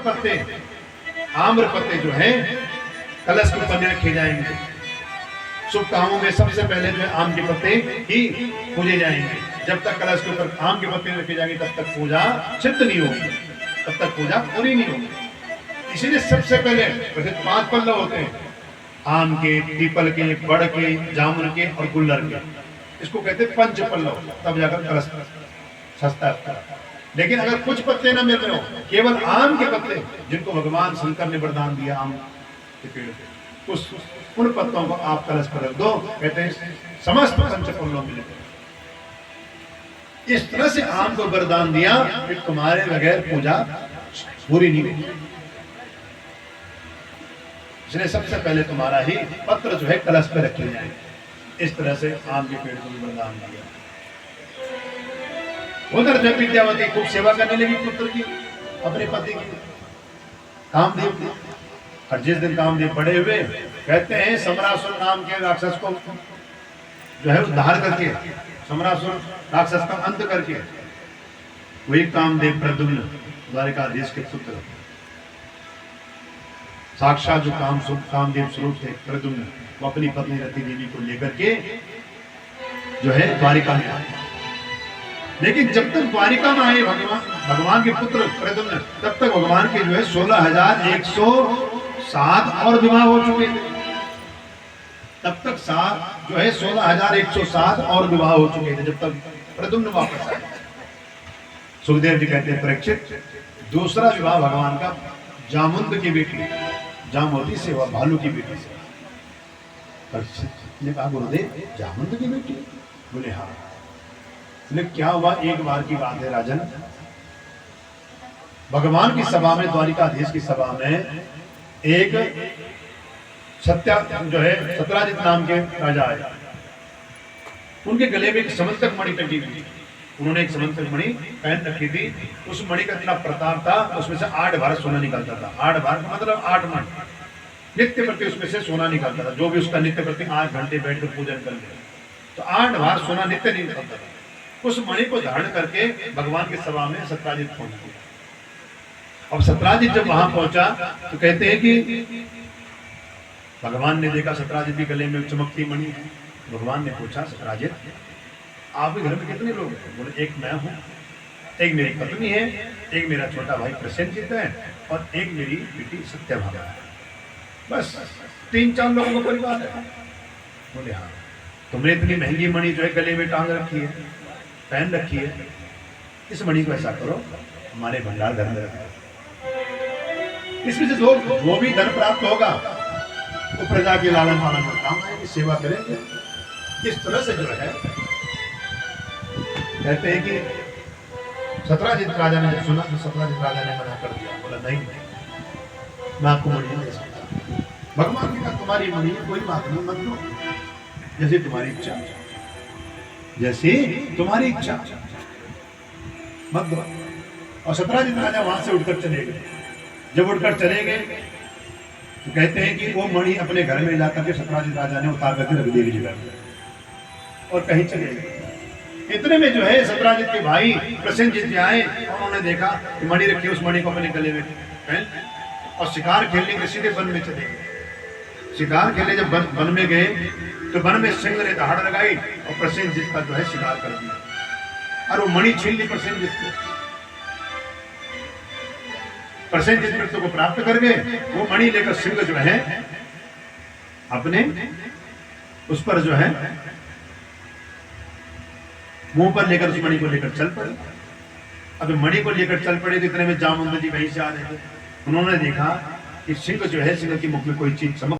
पत्ते, आम्र पत्ते जो है कलश के ऊपर रखे जाएंगे। शुभ कामों में सबसे पहले जो है आम के पत्ते ही पूजे जाएंगे। जब तक कलश के ऊपर आम के पत्ते रखे जाएंगे तब तक पूजा सिद्ध नहीं होगी, तब तक पूजा पूरी नहीं होगी। इसीलिए सबसे पहले 5 पल्लव होते हैं, आम के, पीपल के, बड़ के, जामुन के और गुल्लर के। इसको कहते हैं पंच पल्लव, तब जाकर कलश सस्ता है। लेकिन अगर कुछ पत्ते ना मिल रहे हो, केवल आम के पत्ते जिनको भगवान शंकर ने वरदान दिया आम के पेड़ पे, उन पत्तों को आप कलश पर रख दो, कहते हैं समस्त पंच पल्लव मिलेंगे। इस तरह से आम को वरदान दिया कि तुम्हारे बगैर पूजा पूरी नहीं होगी। इसलिए सबसे पहले तुम्हारा ही पत्र जो है कलश पे रखे जाए। इस तरह से आम के पेड़ को वरदान दिया। उधर जो विद्यावती खूब सेवा करने लगी पुत्र की, अपने पति की, कामदेव की। और जिस दिन कामदेव बड़े हुए, कहते हैं समरासुर नाम के राक्षस को जो है उद्धार करके, समरासुर राक्षस का अंत करके, वही कामदेव प्रद्युम्न द्वारिकाधीश के पुत्र, साक्षात जो कामदेव स्वरूप थे प्रद्युम्न, वो अपनी पत्नी रति देवी को लेकर के जो है द्वारिका में आए। लेकिन जब तक द्वारिका में आए भगवान के पुत्र प्रद्युम्न, तब तक भगवान के जो है 16,107 और विवाह हो चुके थे। तब तक जो है 16,107 और विवाह हो चुके थे जब तक प्रद्युम्न वापस आए। सुखदेव जी कहते हैं परीक्षित, दूसरा विवाह भगवान का जामुंद की बेटी जामवती से हुआ, भालू की बेटी से। परीक्षित ने कहा गुरुदेव जामुंद की बेटी? बोले हाँ। लेकिन क्या हुआ, एक बार की बात है राजन, भगवान की सभा में, द्वारिकाधीश की सभा में एक सत्या जो है सत्राजित नाम के राजा आए। उनके गले में एक समंतक मणि टंगी हुई। उन्होंने एक समंतक मणि पहन रखी थी। उस मणि का इतना प्रताप था, उसमें से 8 बार सोना निकलता था। 8 बार मतलब 8 मन नित्य प्रति उसमें से सोना निकलता था। जो भी उसका नित्य प्रति 8 घंटे बैठ कर पूजन कर ले तो 8 बार सोना नित्य निकलता था। उस मणि को धारण करके भगवान की सभा में सत्राजित पहुंच गया। अब सत्राजित जब वहां पहुंचा तो कहते हैं कि भगवान ने देखा सत्राजित के गले में चमकती मणि है। भगवान ने पूछा, सत्राजित आपके घर में कितने लोग हैं? बोले एक मैं हूँ, एक मेरी पत्नी है, एक मेरा छोटा भाई प्रसेनजीत है और एक मेरी बेटी सत्यभामा है। बस 3-4 लोगों का परिवार है। बोले हाँ। तुमने इतनी महंगी मणि जो है गले में टांग रखी है, पहन रखी है, इस मणि को ऐसा करो हमारे भंडार घर में रखो। इसमें से जो भी धन प्राप्त होगा वो प्रजा के लालन पालन में काम आएगी, सेवा करेंगे। इस तरह से जो है कहते हैं कि सत्राजित राजा ने जब सुना तो सत्राजित राजा ने मना कर दिया। बोला नहीं, मैं आपको मणि नहीं दे सकता। भगवान ने कहा तुम्हारी मणि है, कोई बात नहीं, मत लो, जैसे तुम्हारी इच्छा, जैसे तुम्हारी इच्छा, मत दो। और सत्राजित राजा वहां से उठकर चले गए। जब उठकर चले गए तो कहते हैं कि वो मणि अपने घर में लाकर के सत्राजित राजा ने उतार करके रख दी जगह और कहीं चले गए। इतने में जो है सत्राजित के भाई प्रसेनजीत जी आए और उन्होंने देखा कि मणि रखी, उस मणि को अपने गले में पहन और शिकार खेलने के सीधे वन में चले गए। शिकार खेलने जब वन में गए तो वन में सिंह ने दहाड़ लगाई और प्रसेनजीत का जो है शिकार कर दिया और वो मणि छीन ली प्रसेनजीत से। प्रसेनजीत मृत्यु को प्राप्त कर गए। वो मणि लेकर सिंह जो है अपने उस पर जो है मुंह पर लेकर उस मणि को लेकर चल पड़े। अब मणि को लेकर चल पड़े तो इतने में जामुंद जी वहीं से आ रहे थे। उन्होंने देखा कि सिंह जो है, सिंह की मुख में कोई चीज चमक